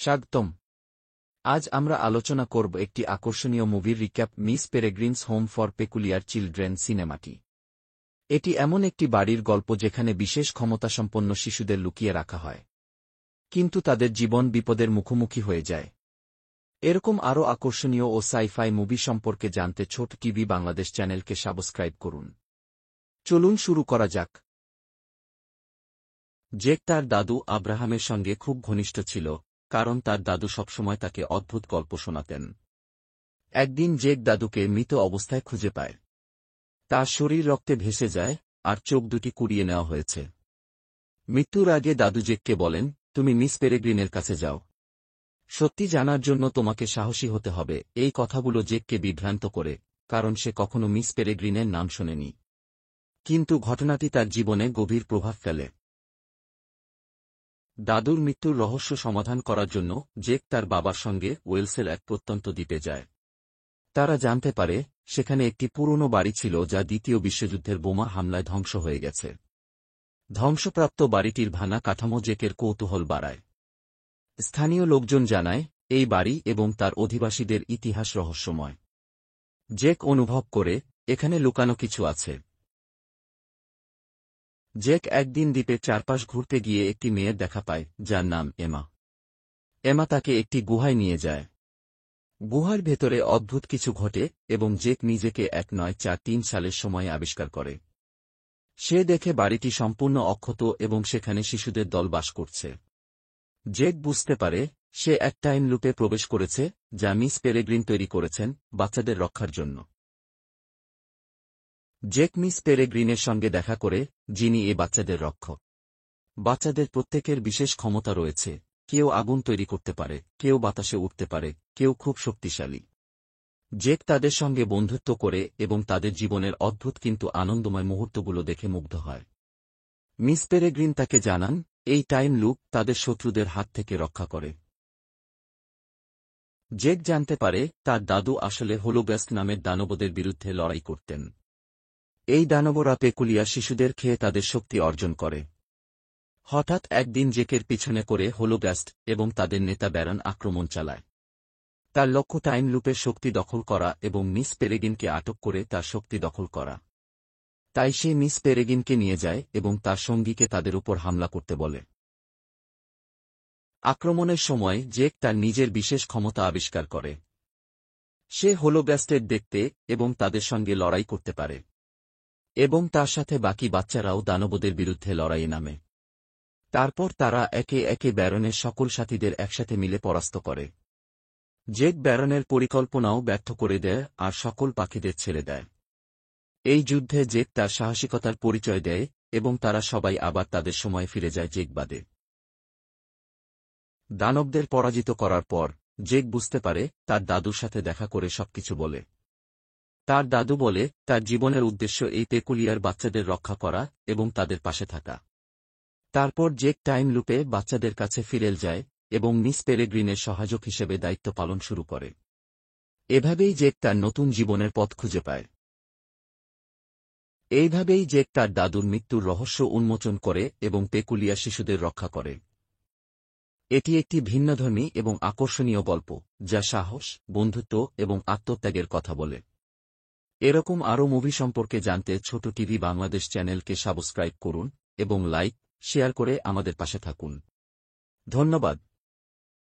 স্বাগতম। আজ আমরা আলোচনা করব একটি আকর্ষণীয় মুভির recap, Miss Peregrine's Home for Peculiar Children সিনেমাটি। এটি এমন একটি বাড়ির গল্প যেখানে বিশেষ ক্ষমতাসম্পন্ন শিশুদের লুকিয়ে রাখা হয়, কিন্তু তাদের জীবন বিপদের মুখোমুখি হয়ে যায়। এরকম আরও আকর্ষণীয় ও সাই-ফাই মুভি সম্পর্কে জানতে ছোট টিভি বাংলাদেশ চ্যানেলকে সাবস্ক্রাইব করুন। চলুন শুরু করা যাক। জেক তার দাদু আব্রাহামের সঙ্গে খুব ঘনিষ্ঠ ছিল, কারণ তার দাদু সবসময় তাকে অদ্ভুত গল্প শোনাতেন। একদিন জেক দাদুকে মৃত অবস্থায় খুঁজে পায়। তার শরীর রক্তে ভেসে যায়, আর চোখ দুটি কুড়িয়ে নেওয়া হয়েছে। মৃত্যুর আগে দাদু জেককে বলেন, তুমি মিস পেরেগ্রিনের কাছে যাও। সত্যি জানার জন্য তোমাকে সাহসী হতে হবে। এই কথাগুলো জেককে বিভ্রান্ত করে, কারণ সে কখনো মিস পেরেগ্রিনের নাম শোনেনি। কিন্তু ঘটনাটি তার জীবনে গভীর প্রভাব ফেলে। দাদুর মৃত্যুর রহস্য সমাধান করার জন্য জেক তার বাবার সঙ্গে ওয়েলসের এক প্রত্যন্ত দ্বীপে যায়। তারা জানতে পারে সেখানে একটি পুরনো বাড়ি ছিল যা দ্বিতীয় বিশ্বযুদ্ধের বোমা হামলায় ধ্বংস হয়ে গেছে। ধ্বংসপ্রাপ্ত বাড়িটির ভাঙা কাঠামো জেকের কৌতূহল বাড়ায়। স্থানীয় লোকজন জানায় এই বাড়ি এবং তার অধিবাসীদের ইতিহাস রহস্যময়। জেক অনুভব করে এখানে লুকানো কিছু আছে। জেক একদিন দ্বীপের চারপাশ ঘুরতে গিয়ে একটি মেয়ের দেখা পায় যার নাম এমা। এমা তাকে একটি গুহায় নিয়ে যায়। গুহার ভেতরে অদ্ভুত কিছু ঘটে এবং জেক নিজেকে 1943 সালের সময়ে আবিষ্কার করে। সে দেখে বাড়িটি সম্পূর্ণ অক্ষত এবং সেখানে শিশুদের দল বাস করছে। জেক বুঝতে পারে সে এক টাইম লুপে প্রবেশ করেছে যা মিস পেরেগ্রিন তৈরি করেছেন বাচ্চাদের রক্ষার জন্য। জেক মিস পেরেগ্রিনের সঙ্গে দেখা করে, যিনি এ বাচ্চাদের রক্ষক। বাচ্চাদের প্রত্যেকের বিশেষ ক্ষমতা রয়েছে। কেউ আগুন তৈরি করতে পারে, কেউ বাতাসে উঠতে পারে, কেউ খুব শক্তিশালী। জেক তাদের সঙ্গে বন্ধুত্ব করে এবং তাদের জীবনের অদ্ভুত কিন্তু আনন্দময় মুহূর্তগুলো দেখে মুগ্ধ হয়। মিস পেরেগ্রিন তাকে জানান এই টাইম লুপ তাদের শত্রুদের হাত থেকে রক্ষা করে। জেক জানতে পারে তার দাদু আসলে হোলোগ্যাস্ট নামের দানবদের বিরুদ্ধে লড়াই করতেন। এই দানবরা পেকুলিয়া শিশুদের খেয়ে তাদের শক্তি অর্জন করে। হঠাৎ একদিন জেকের পিছনে করে হোলোগ্যাস্ট এবং তাদের নেতা ব্যারন আক্রমণ চালায়। তার লক্ষ্য টাইম লুপের শক্তি দখল করা এবং মিস পেরেগিনকে আটক করে তার শক্তি দখল করা। তাই সে মিস পেরেগিনকে নিয়ে যায় এবং তার সঙ্গীকে তাদের উপর হামলা করতে বলে। আক্রমণের সময় জেক তার নিজের বিশেষ ক্ষমতা আবিষ্কার করে। সে হোলোগ্যাস্টের দেখতে এবং তাদের সঙ্গে লড়াই করতে পারে, এবং তার সাথে বাকি বাচ্চারাও দানবদের বিরুদ্ধে লড়াইয়ে নামে। তারপর তারা একে একে ব্যারনের সকল সাথীদের একসাথে মিলে পরাস্ত করে। জেক ব্যারনের পরিকল্পনাও ব্যর্থ করে দেয় আর সকল পাখিদের ছেড়ে দেয়। এই যুদ্ধে জেক তার সাহসিকতার পরিচয় দেয় এবং তারা সবাই আবার তাদের সময়ে ফিরে যায় জেক বাদে। দানবদের পরাজিত করার পর জেক বুঝতে পারে তার দাদুর সাথে দেখা করে সবকিছু বলে। তার দাদু বলে তার জীবনের উদ্দেশ্য এই পেকুলিয়ার বাচ্চাদের রক্ষা করা এবং তাদের পাশে থাকা। তারপর জেক টাইম লুপে বাচ্চাদের কাছে ফিরে যায় এবং মিস পেরেগ্রিনের সহায়ক হিসেবে দায়িত্ব পালন শুরু করে। এভাবেই জেক তার নতুন জীবনের পথ খুঁজে পায়। এইভাবেই জেক তার দাদুর মৃত্যুর রহস্য উন্মোচন করে এবং পেকুলিয়া শিশুদের রক্ষা করে। এটি একটি ভিন্নধর্মী এবং আকর্ষণীয় গল্প যা সাহস, বন্ধুত্ব এবং আত্মত্যাগের কথা বলে। এরকম আরও মুভি সম্পর্কে জানতে ছোট টিভি বাংলাদেশ চ্যানেলকে সাবস্ক্রাইব করুন এবং লাইক, শেয়ার করে আমাদের পাশে থাকুন। ধন্যবাদ।